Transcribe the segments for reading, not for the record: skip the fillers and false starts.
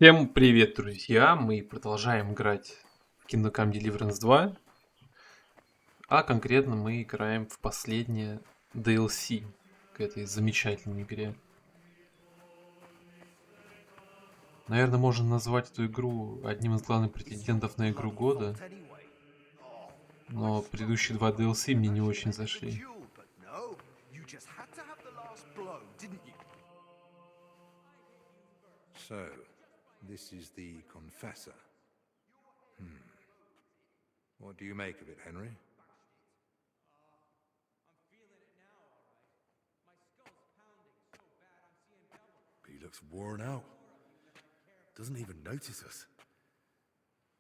Всем привет, друзья! Мы продолжаем играть в Kingdom Come Deliverance 2, а конкретно мы играем в последнее DLC к этой замечательной игре. Наверное, можно назвать эту игру одним из главных претендентов на игру года, но предыдущие два DLC мне не очень зашли. So, this is the confessor. What do you make of it, Henry? He looks worn out. Doesn't even notice us.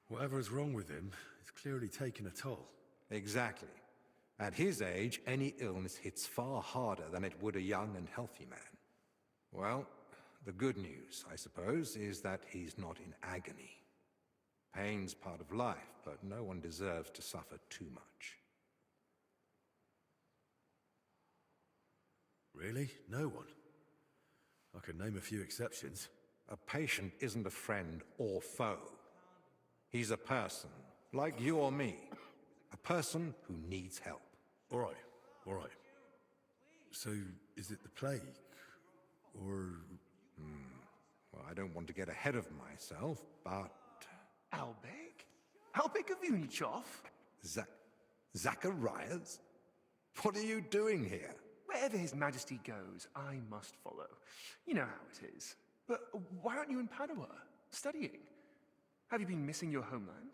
Whatever's wrong with him, it's clearly taken a toll. Exactly. At his age, any illness hits far harder than it would a young and healthy man. Well, the good news, I suppose, is that he's not in agony. Pain's part of life, but no one deserves to suffer too much. Really? No one? I can name a few exceptions. A patient isn't a friend or foe. He's a person, like you or me. A person who needs help. All right. So, is it the plague? Or... Well, I don't want to get ahead of myself, but... Albig? Albig of Unichov? Zacharias? What are you doing here? Wherever His Majesty goes, I must follow. You know how it is. But why aren't you in Padua, studying? Have you been missing your homeland?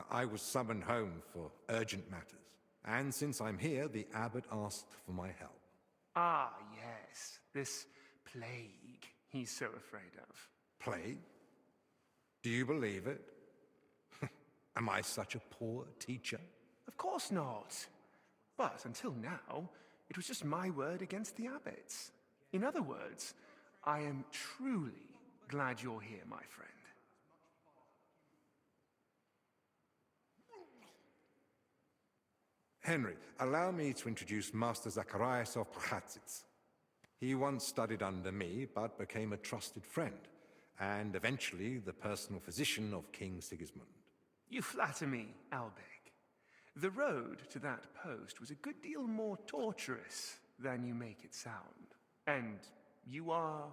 I was summoned home for urgent matters. And since I'm here, the abbot asked for my help. Ah, yes. This plague he's so afraid of. Plague? Do you believe it? Am I such a poor teacher? Of course not. But until now, it was just my word against the abbot's. In other words, I am truly glad you're here, my friend. Henry, allow me to introduce Master Zacharias of Prchatsitz. He once studied under me, but became a trusted friend, and eventually the personal physician of King Sigismund. You flatter me, Albig. The road to that post was a good deal more torturous than you make it sound. And you are...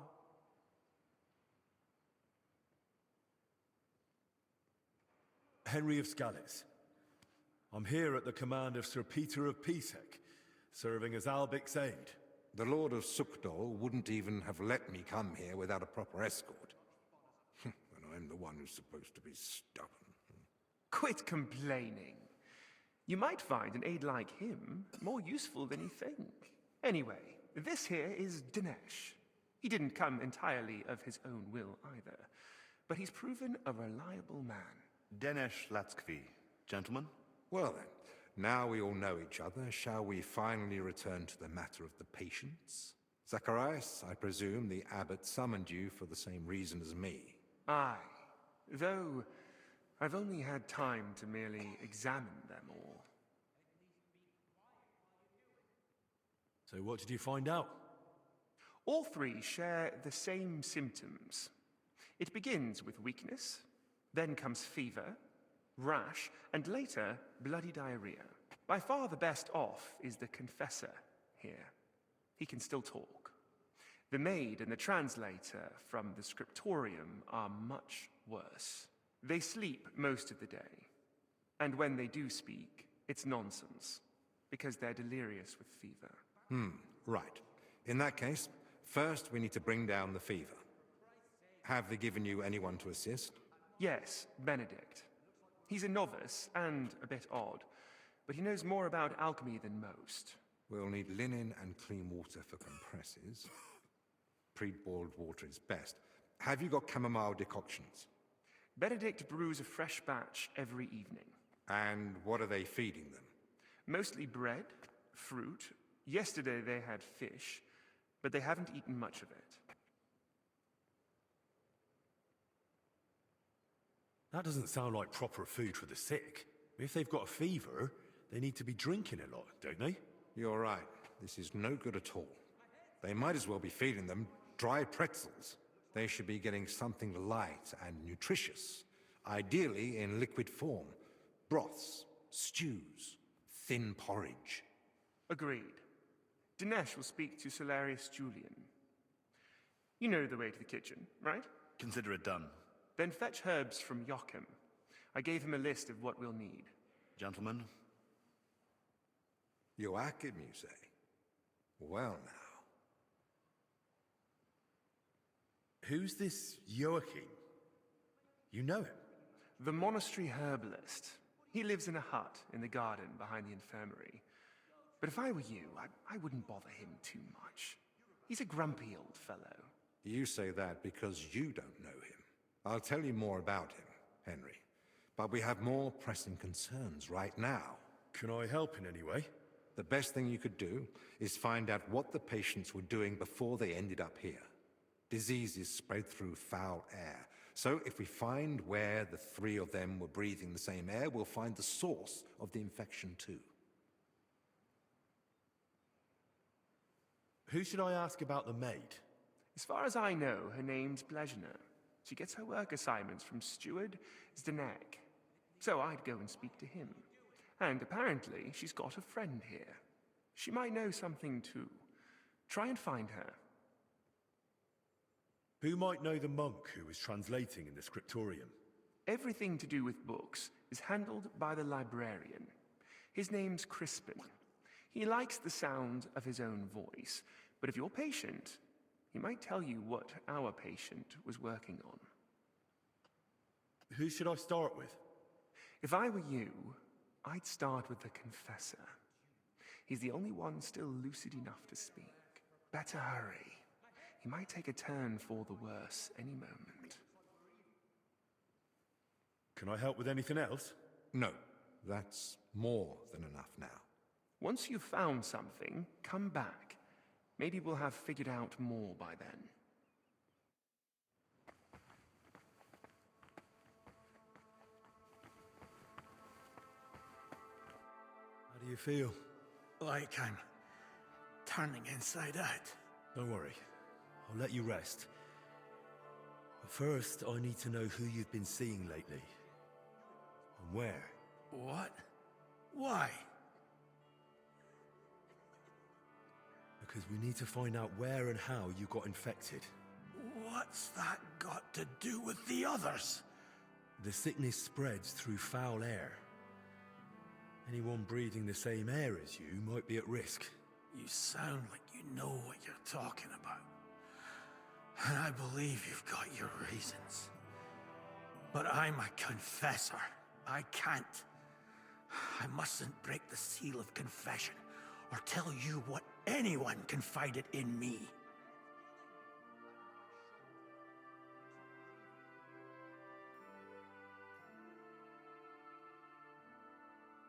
Henry of Skalitz. I'm here at the command of Sir Peter of Pisek, serving as Albic's aide. The Lord of Sukdol wouldn't even have let me come here without a proper escort. And I'm the one who's supposed to be stubborn. Quit complaining. You might find an aide like him more useful than you think. Anyway, this here is Dinesh. He didn't come entirely of his own will either, but he's proven a reliable man. Dinesh Latskvi, gentlemen. Well then, now we all know each other, shall we finally return to the matter of the patients? Zacharias, I presume the abbot summoned you for the same reason as me. Aye, though I've only had time to merely examine them all. So what did you find out? All three share the same symptoms. It begins with weakness, then comes fever, rash, and later bloody diarrhea. By far the best off is the confessor here. He can still talk. The maid and the translator from the scriptorium are much worse. They sleep most of the day, and when they do speak, it's nonsense, because they're delirious with fever. Right. In that case, first we need to bring down the fever. Have they given you anyone to assist? Yes, Benedict. He's a novice and a bit odd, but he knows more about alchemy than most. We'll need linen and clean water for compresses. Pre-boiled water is best. Have you got chamomile decoctions? Benedict brews a fresh batch every evening. And what are they feeding them? Mostly bread, fruit. Yesterday they had fish, but they haven't eaten much of it. That doesn't sound like proper food for the sick. If they've got a fever, they need to be drinking a lot, don't they? You're right. This is no good at all. They might as well be feeding them dry pretzels. They should be getting something light and nutritious, ideally in liquid form. Broths, stews, thin porridge. Agreed. Dinesh will speak to Solarius Julian. You know the way to the kitchen, right? Consider it done. Then fetch herbs from Joachim. I gave him a list of what we'll need. Gentlemen, Joachim, you say? Well now. Who's this Joachim? You know him? The monastery herbalist. He lives in a hut in the garden behind the infirmary. But if I were you, I wouldn't bother him too much. He's a grumpy old fellow. You say that because you don't know him. I'll tell you more about him, Henry. But we have more pressing concerns right now. Can I help in any way? The best thing you could do is find out what the patients were doing before they ended up here. Diseases spread through foul air. So if we find where the three of them were breathing the same air, we'll find the source of the infection too. Who should I ask about the maid? As far as I know, her name's Blezhna. She gets her work assignments from Steward Zdenek. So I'd go and speak to him. And apparently, she's got a friend here. She might know something too. Try and find her. Who might know the monk who was translating in the scriptorium? Everything to do with books is handled by the librarian. His name's Crispin. He likes the sound of his own voice, but if you're patient, he might tell you what our patient was working on. Who should I start with? If I were you, I'd start with the confessor. He's the only one still lucid enough to speak. Better hurry. He might take a turn for the worse any moment. Can I help with anything else? No, that's more than enough now. Once you've found something, come back. Maybe we'll have figured out more by then. How do you feel? Like I'm turning inside out. Don't worry. I'll let you rest. But first, I need to know who you've been seeing lately. And where. What? Why? Because we need to find out where and how you got infected. What's that got to do with the others? The sickness spreads through foul air. Anyone breathing the same air as you might be at risk. You sound like you know what you're talking about. And I believe you've got your reasons. But I'm a confessor. I can't. I mustn't break the seal of confession or tell you what anyone confided in me.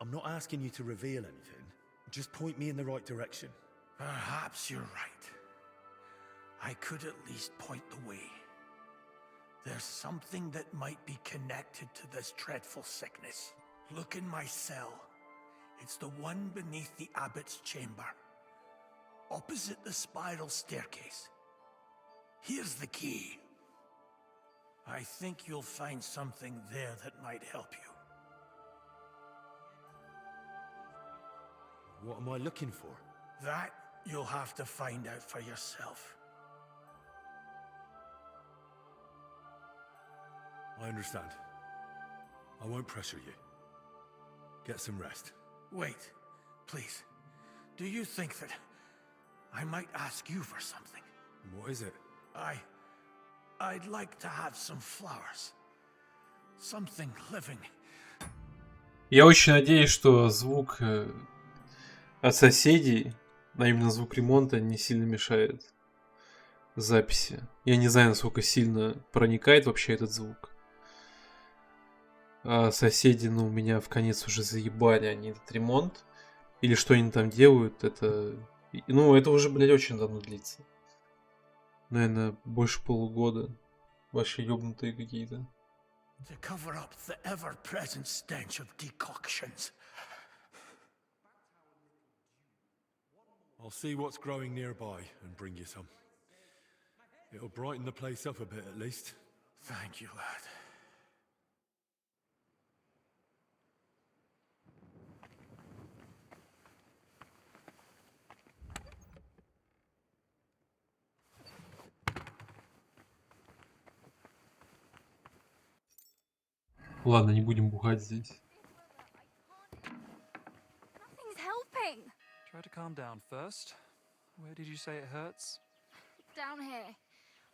I'm not asking you to reveal anything. Just point me in the right direction. Perhaps you're right. I could at least point the way. There's something that might be connected to this dreadful sickness. Look in my cell. It's the one beneath the abbot's chamber, opposite the spiral staircase. Here's the key. I think you'll find something there that might help you. What am I looking for? That you'll have to find out for yourself. I understand. I won't pressure you. Get some rest. Wait, please. Do you think that I might ask you for something? What is it? I'd like to have some flowers. Something living. Я очень надеюсь, что звук от соседей, а именно звук ремонта, не сильно мешает записи. Я не знаю, насколько сильно проникает вообще этот звук. А соседи, у меня в конец уже заебали они этот ремонт. Или что они там делают, это... это уже, очень давно длится. Наверное, больше полугода. Вообще ёбнутые какие-то. To cover up the ever-present stench of decoctions. I'll see what's growing nearby and bring you some. It'll brighten the place up a bit at least. Thank you, lad. Ладно, не будем бухать здесь. Nothing's helping. Try to calm down first. Where did you say it hurts? Down here,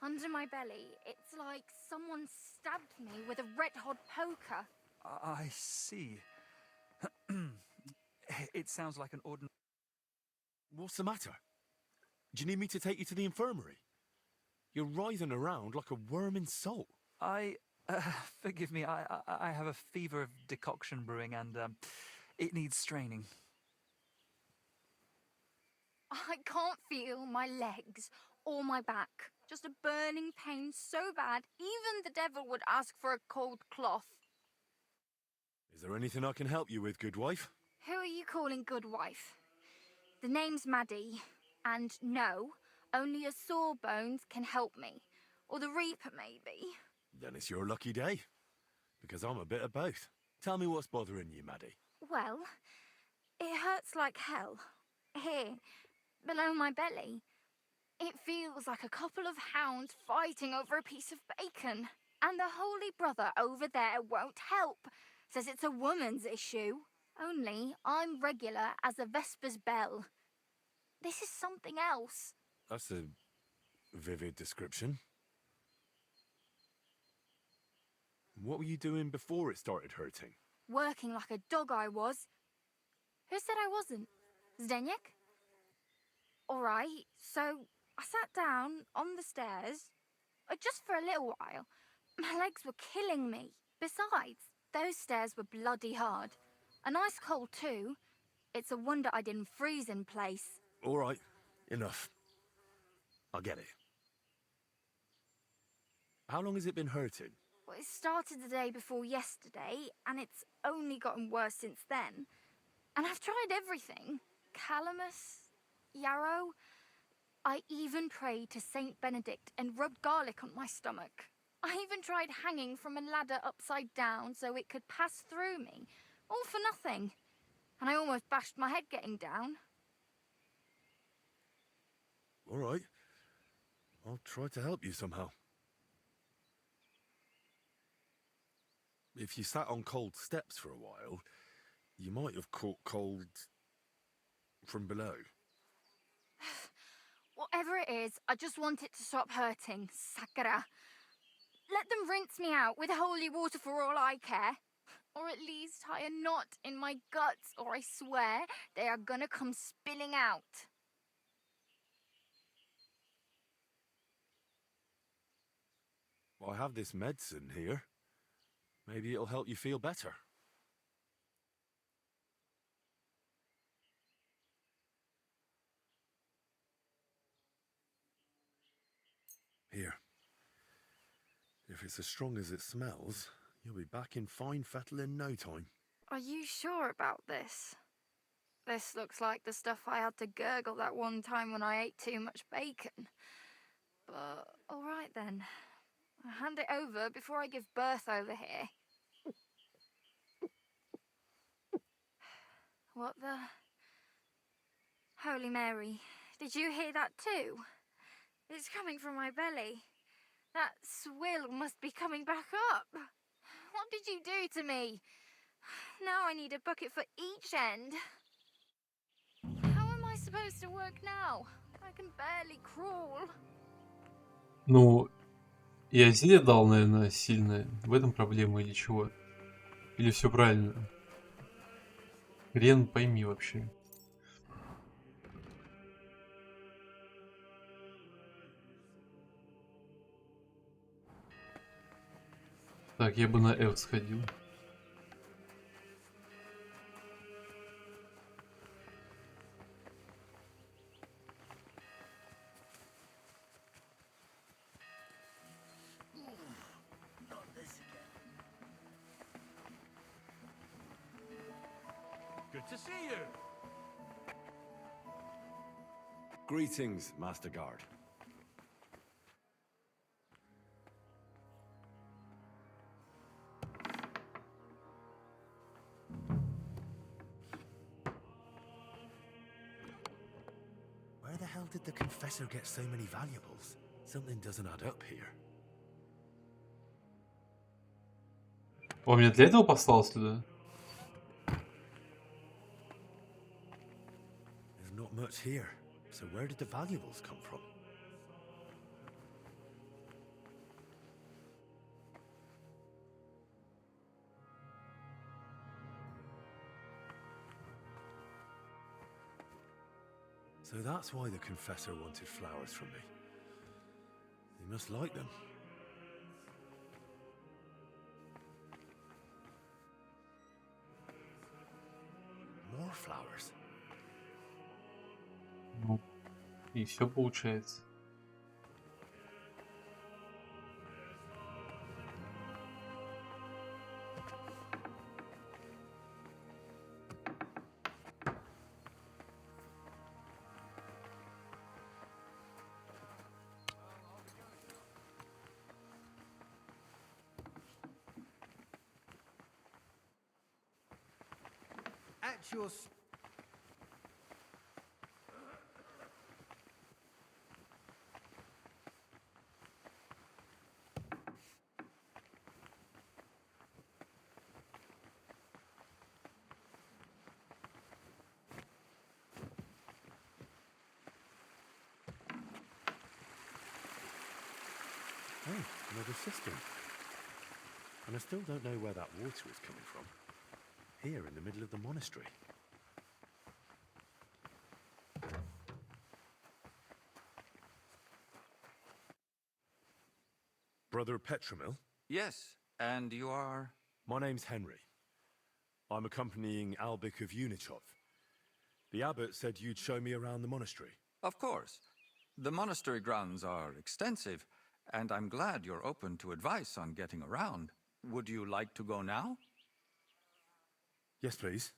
under my belly, it's like someone stabbed me with a red-hot poker. I see. It sounds like an ordinary. What's the matter? Do you need me to take you to the infirmary? You're writhing around like a worm in salt. Forgive me. I have a fever of decoction brewing, and it needs straining. I can't feel my legs or my back. Just a burning pain so bad, even the devil would ask for a cold cloth. Is there anything I can help you with, good wife? Who are you calling good wife? The name's Maddie, and no, only a Sawbones can help me. Or the Reaper, maybe. Then it's your lucky day. Because I'm a bit of both. Tell me what's bothering you, Maddie. Well, it hurts like hell. Here, below my belly. It feels like a couple of hounds fighting over a piece of bacon. And the Holy Brother over there won't help. Says it's a woman's issue. Only I'm regular as a Vesper's bell. This is something else. That's a vivid description. What were you doing before it started hurting? Working like a dog I was. Who said I wasn't? Zdeněk? Alright, so I sat down on the stairs, just for a little while. My legs were killing me. Besides, those stairs were bloody hard. And ice cold too. It's a wonder I didn't freeze in place. All right, enough. I get it. How long has it been hurting? Well, it started the day before yesterday, and it's only gotten worse since then. And I've tried everything. Calamus, yarrow. I even prayed to Saint Benedict and rubbed garlic on my stomach. I even tried hanging from a ladder upside down so it could pass through me. All for nothing. And I almost bashed my head getting down. All right. I'll try to help you somehow. If you sat on cold steps for a while, you might have caught cold from below. Whatever it is, I just want it to stop hurting. Sakura. Let them rinse me out with holy water for all I care. Or at least tie a knot in my guts, or I swear they are gonna come spilling out. I have this medicine here. Maybe it'll help you feel better. Here. If it's as strong as it smells, you'll be back in fine fettle in no time. Are you sure about this? This looks like the stuff I had to gurgle that one time when I ate too much bacon. But, alright then. I'll hand it over before I give birth over here. What the... Holy Mary, did you hear that too? It's coming from my belly. That swill must be coming back up. What did you do to me? Now I need a bucket for each end. How am I supposed to work now? I can barely crawl. Ну, я зелье дал, наверное, сильное. В этом проблема или чего? Или все правильно? Хрен пойми вообще. Так, я бы на F сходил. Not this again. Good to see you. Greetings, Master Guard. did the confessor get so many valuables? Something doesn't add up here. Он меня для этого послал сюда? There's not much here. So where did the valuables come from? So that's why the confessor wanted flowers from me. He must like them. More flowers. Ну, и все получается. At your... Oh, another cistern. And I still don't know where that water is coming from. Here in the middle of the monastery. Brother Petramil? Yes, and you are? My name's Henry. I'm accompanying Albik of Unichov. The abbot said you'd show me around the monastery. Of course. The monastery grounds are extensive, and I'm glad you're open to advice on getting around. Would you like to go now? Yes, please.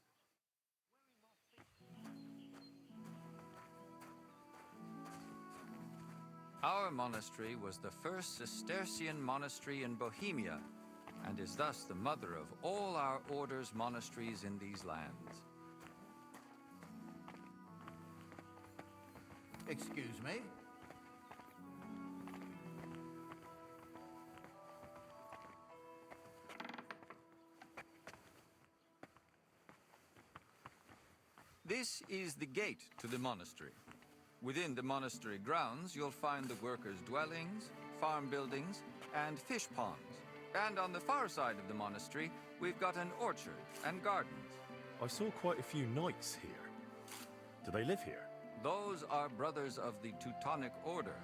Our monastery was the first Cistercian monastery in Bohemia, and is thus the mother of all our order's monasteries in these lands. Excuse me? This is the gate to the monastery. Within the monastery grounds, you'll find the workers' dwellings, farm buildings, and fish ponds. And on the far side of the monastery, we've got an orchard and gardens. I saw quite a few knights here. Do they live here? Those are brothers of the Teutonic Order.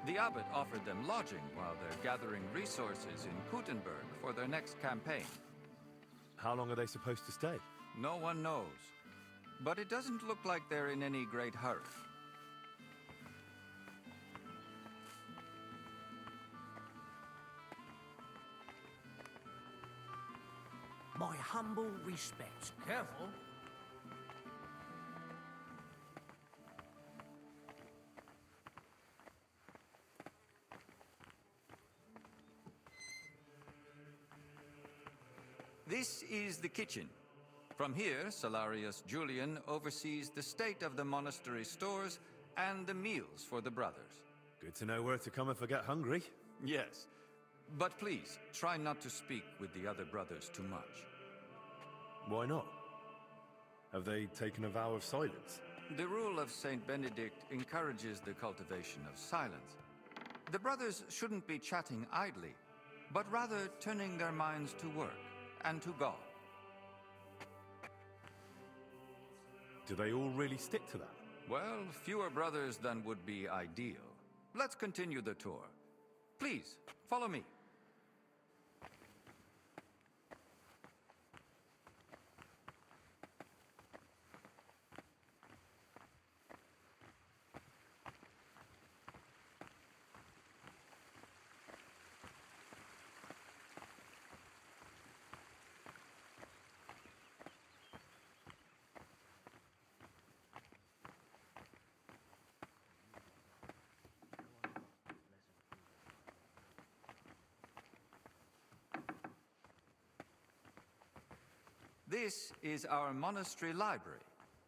The abbot offered them lodging while they're gathering resources in Kuttenberg for their next campaign. How long are they supposed to stay? No one knows. But it doesn't look like they're in any great hurry. My humble respects. Careful. This is the kitchen. From here, Salarius Julian oversees the state of the monastery stores and the meals for the brothers. Good to know where to come if I get hungry. Yes, but please, try not to speak with the other brothers too much. Why not? Have they taken a vow of silence? The rule of Saint Benedict encourages the cultivation of silence. The brothers shouldn't be chatting idly, but rather turning their minds to work and to God. Do they all really stick to that? Well, fewer brothers than would be ideal. Let's continue the tour. Please, follow me. This is our monastery library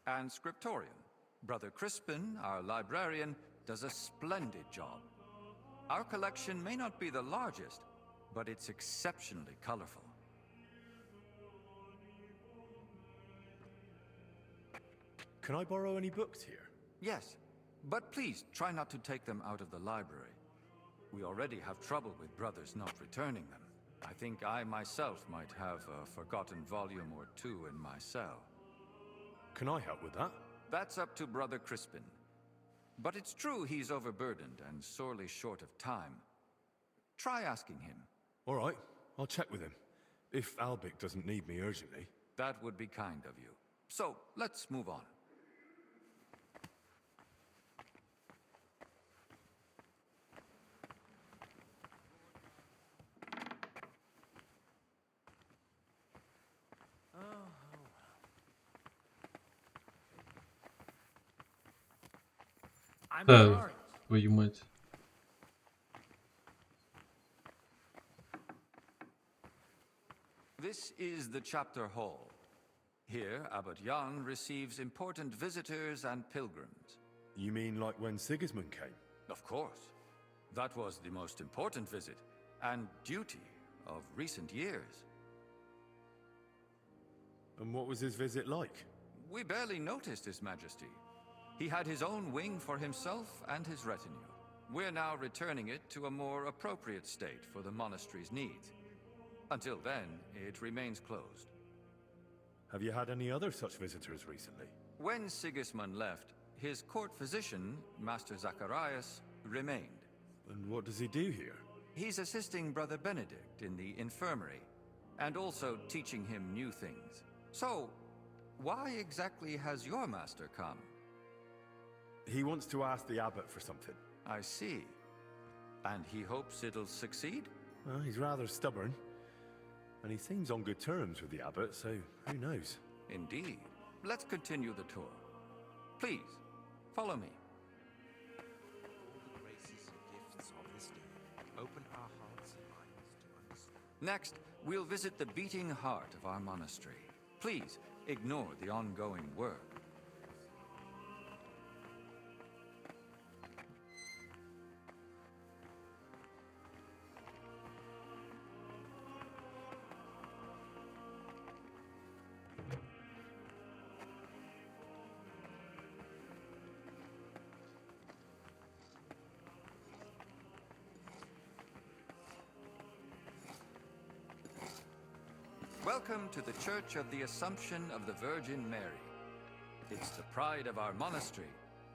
and scriptorium, Brother Crispin, our librarian, does a splendid job. Our collection may not be the largest, but it's exceptionally colorful. Can I borrow any books here? Yes, but please try not to take them out of the library. We already have trouble with brothers not returning them. I think I myself might have a forgotten volume or two in my cell. Can I help with that? That's up to Brother Crispin. But it's true he's overburdened and sorely short of time. Try asking him. All right, I'll check with him. If Albic doesn't need me urgently. That would be kind of you. So, let's move on. I'm Да, sorry. твою мать. This is the chapter hall. Here, Abbot Jan receives important visitors and pilgrims. You mean like when Sigismund came? Of course. That was the most important visit, and duty of recent years. And what was his visit like? We barely noticed His Majesty. He had his own wing for himself and his retinue. We're now returning it to a more appropriate state for the monastery's needs. Until then, it remains closed. Have you had any other such visitors recently? When Sigismund left, his court physician, Master Zacharias, remained. And what does he do here? He's assisting Brother Benedict in the infirmary, and also teaching him new things. So, why exactly has your master come? He wants to ask the abbot for something. I see. And he hopes it'll succeed? Well, he's rather stubborn. And he seems on good terms with the abbot, so who knows? Indeed. Let's continue the tour. Please, follow me. All the graces and gifts of this day open our hearts and minds to understand. Next, we'll visit the beating heart of our monastery. Please, ignore the ongoing work. Welcome to the Church of the Assumption of the Virgin Mary. It's the pride of our monastery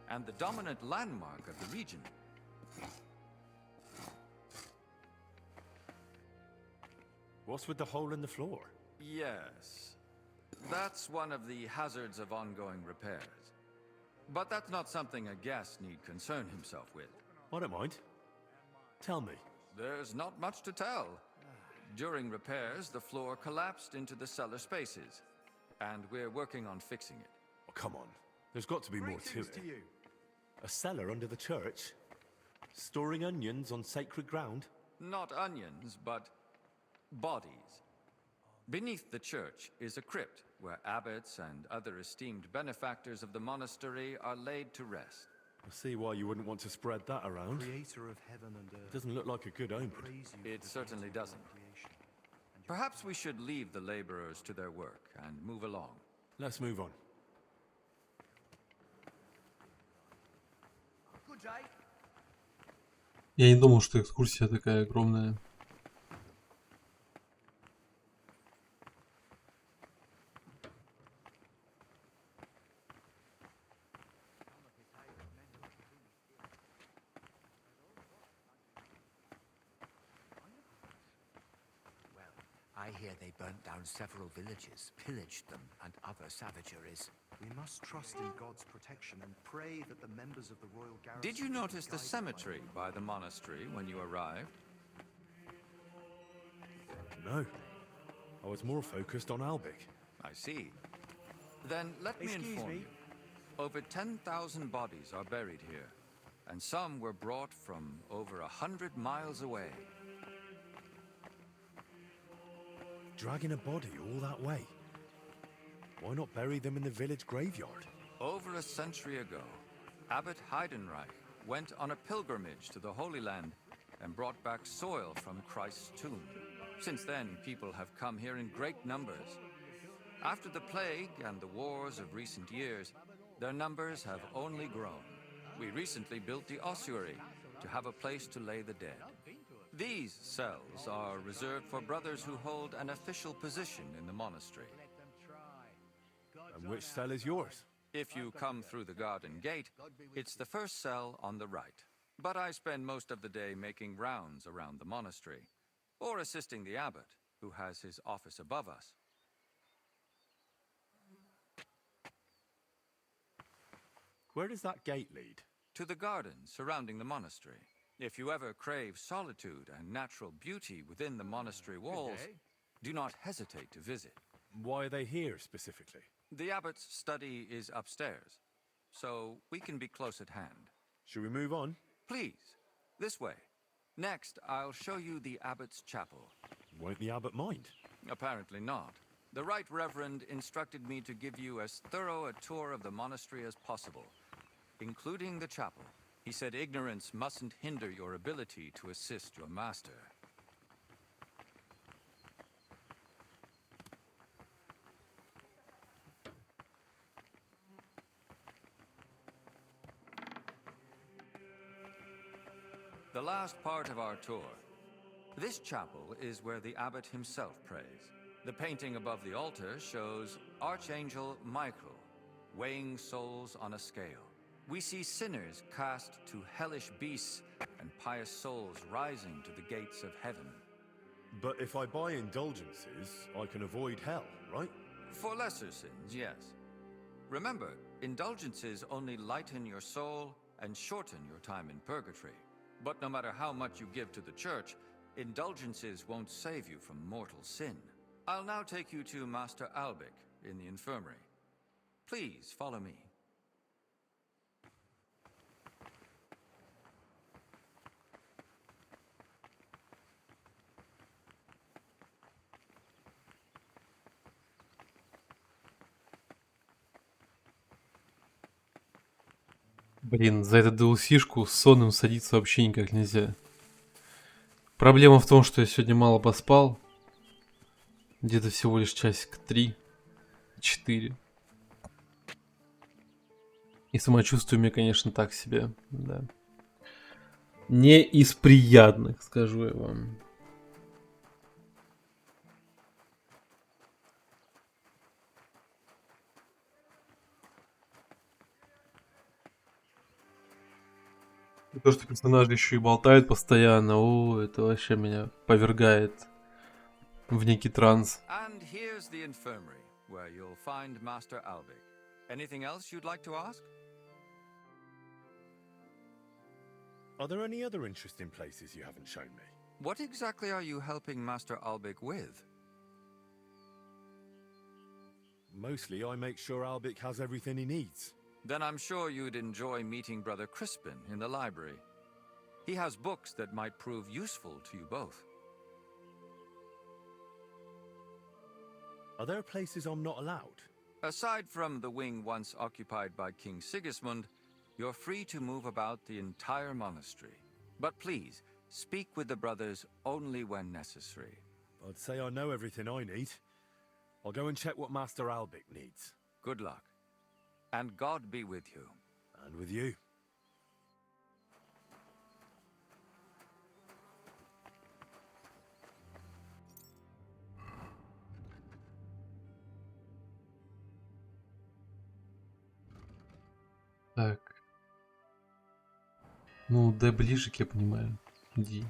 and the dominant landmark of the region. What's with the hole in the floor? Yes, that's one of the hazards of ongoing repairs. But that's not something a guest need concern himself with. I don't mind. Tell me. There's not much to tell. During repairs, the floor collapsed into the cellar spaces, and we're working on fixing it. Oh, come on. There's got to be more to it. you. A cellar under the church? Storing onions on sacred ground? Not onions, but bodies. Beneath the church is a crypt where abbots and other esteemed benefactors of the monastery are laid to rest. I see why you wouldn't want to spread that around. Creator of heaven and earth. Doesn't look like a good omen. Praise you It for the certainly gift of doesn't. creation. And your Perhaps we should leave the laborers to their work and move along. Let's move on. Good day. Я не думал, что экскурсия такая огромная. I hear they burnt down several villages, pillaged them, and other savageries. We must trust in God's protection and pray that the members of the royal garrison... Did you will be notice the guided cemetery by the monastery when you arrived? No. I was more focused on Albic. I see. Then let me Excuse inform me. you. Over 10,000 bodies are buried here, and some were brought from over 100 miles away. Dragging a body all that way. Why not bury them in the village graveyard? Over a century ago, Abbot Heidenreich went on a pilgrimage to the Holy Land and brought back soil from Christ's tomb. Since then, people have come here in great numbers. After the plague and the wars of recent years, their numbers have only grown. We recently built the ossuary to have a place to lay the dead. These cells are reserved for brothers who hold an official position in the monastery. And which cell is yours? If you come through the garden gate, it's the first cell on the right. But I spend most of the day making rounds around the monastery, or assisting the abbot, who has his office above us. Where does that gate lead? To the gardens surrounding the monastery. If you ever crave solitude and natural beauty within the monastery walls, do not hesitate to visit. Why are they here specifically? The abbot's study is upstairs, so we can be close at hand. Should we move on? Please, this way. Next, I'll show you the abbot's chapel. Won't the abbot mind? Apparently not. The Right Reverend instructed me to give you as thorough a tour of the monastery as possible, including the chapel. He said ignorance mustn't hinder your ability to assist your master. The last part of our tour. This chapel is where the abbot himself prays. The painting above the altar shows Archangel Michael weighing souls on a scale. We see sinners cast to hellish beasts and pious souls rising to the gates of heaven. But if I buy indulgences, I can avoid hell, right? For lesser sins, yes. Remember, indulgences only lighten your soul and shorten your time in purgatory. But no matter how much you give to the church, indulgences won't save you from mortal sin. I'll now take you to Master Albic in the infirmary. Please follow me. Блин, за эту DLC-шку с сонным садиться вообще никак нельзя. Проблема в том, что я сегодня мало поспал. Где-то всего лишь часик 3-4. И самочувствие у меня, конечно, так себе. Да. Не из приятных, скажу я вам. И то, что персонажи еще и болтают постоянно, это вообще меня повергает в некий транс. And here's the infirmary, where you'll find Master Albic. Anything else you'd like to ask? Are there any other interesting places you haven't shown me? What exactly are you helping Master Albic with? Mostly I make sure Albic has everything he needs. Then I'm sure you'd enjoy meeting Brother Crispin in the library. He has books that might prove useful to you both. Are there places I'm not allowed? Aside from the wing once occupied by King Sigismund, you're free to move about the entire monastery. But please, speak with the brothers only when necessary. I'd say I know everything I need. I'll go and check what Master Albic needs. Good luck. And God be with you. And with you. Так. Ну, Д ближе, я понимаю. Ди.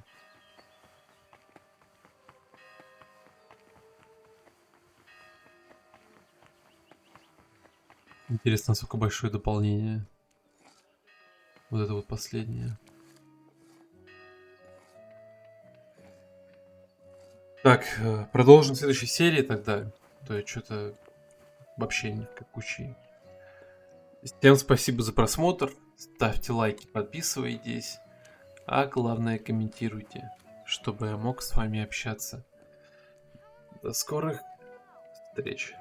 Интересно, насколько большое дополнение. Вот это вот последнее. Так, продолжим в следующей серии тогда. То есть что-то вообще не как учи. Всем спасибо за просмотр. Ставьте лайки, подписывайтесь. А главное, комментируйте, чтобы я мог с вами общаться. До скорых встреч.